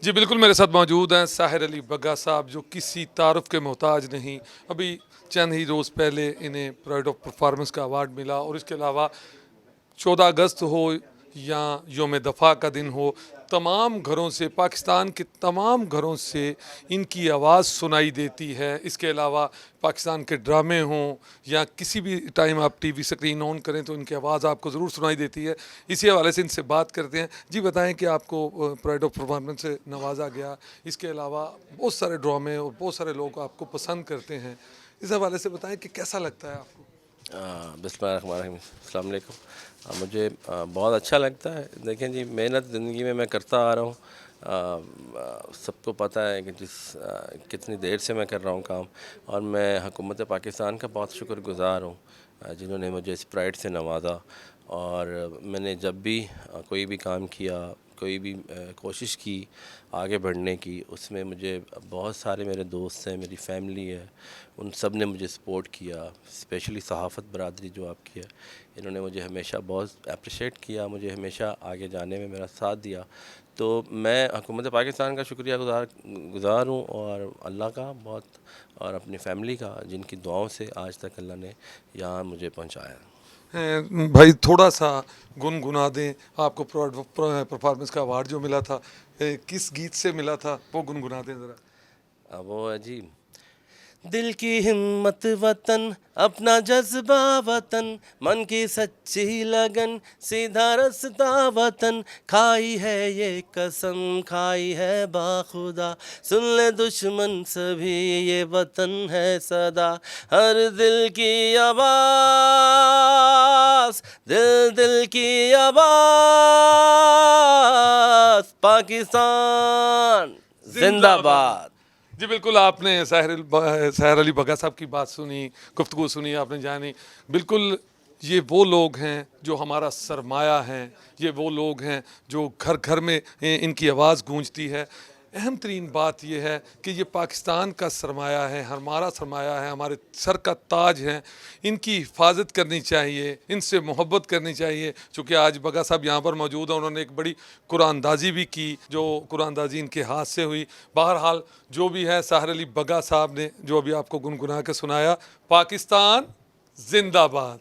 जी बिल्कुल, मेरे साथ मौजूद हैं साहिर अली बग्गा साहब, जो किसी तारुफ़ के मोहताज नहीं। अभी चंद ही रोज़ पहले इन्हें प्राइड ऑफ परफॉर्मेंस का अवार्ड मिला, और इसके अलावा 14 अगस्त हो या योम दफ़ा का दिन हो, तमाम घरों से, पाकिस्तान के तमाम घरों से इनकी आवाज़ सुनाई देती है। इसके अलावा पाकिस्तान के ड्रामे हों या किसी भी टाइम आप टीवी स्क्रीन ऑन करें तो इनकी आवाज़ आपको ज़रूर सुनाई देती है। इसी हवाले से इनसे बात करते हैं। जी बताएं कि आपको प्राइड ऑफ परफॉर्मेंस से नवाजा गया, इसके अलावा बहुत सारे ड्रामे और बहुत सारे लोग आपको पसंद करते हैं। इस हवाले से बताएं कि कैसा लगता है आपको? बिस्मिल्लाहिर्रहमानिर्रहीम, अस्सलाम वालेकुम। मुझे बहुत अच्छा लगता है। देखें जी, मेहनत ज़िंदगी में मैं करता आ रहा हूँ। सबको पता है कि कितनी देर से मैं कर रहा हूँ काम, और मैं हुकूमत पाकिस्तान का बहुत शुक्रगुज़ार हूँ जिन्होंने मुझे इस प्राइड से नवाजा। और मैंने जब भी कोई भी काम किया, कोई भी कोशिश की आगे बढ़ने की, उसमें मुझे बहुत सारे मेरे दोस्त हैं, मेरी फैमिली है, उन सब ने मुझे सपोर्ट किया। स्पेशली सहाफ़त बरादरी जो आपकी है, इन्होंने मुझे हमेशा बहुत अप्रिशिएट किया, मुझे हमेशा आगे जाने में मेरा साथ दिया। तो मैं हुकूमत पाकिस्तान का शुक्रिया गुज़ार हूँ, और अल्लाह का बहुत, और अपनी फ़ैमिली का, जिनकी दुआओं से आज तक अल्लाह ने यहाँ मुझे पहुँचाया। भाई थोड़ा सा गुनगुना दें। आपको परफॉर्मेंस का अवार्ड जो मिला था, किस गीत से मिला था, वो गुनगुना दें ज़रा। अब वो है जी, दिल की हिम्मत वतन, अपना जज्बा वतन, मन की सच्ची लगन, सीधा रास्ता वतन, खाई है ये कसम, खाई है बाखुदा, सुन ले दुश्मन सभी, ये वतन है सदा, हर दिल की आवाज़, दिल दिल की आवाज़, पाकिस्तान जिंदाबाद। जी बिल्कुल, आपने साहिर अली बग्गा साहब की बात सुनी, गुफ्तगू सुनी, आपने जानी। बिल्कुल, ये वो लोग हैं जो हमारा सरमाया हैं, ये वो लोग हैं जो घर घर में इनकी आवाज़ गूंजती है। अहम तरीन बात यह है कि ये पाकिस्तान का सरमाया है, हमारा सरमाया है, हमारे सर का ताज है। इनकी हिफाजत करनी चाहिए, इनसे मोहब्बत करनी चाहिए। चूँकि आज बग्गा साहब यहाँ पर मौजूद हैं, उन्होंने एक बड़ी कुरानदाजी भी की, जो कुरानदाजी इनके हाथ से हुई। बहरहाल जो भी है, साहिर अली बग्गा साहब ने जो अभी आपको गुनगुना के सुनाया, पाकिस्तान जिंदाबाद।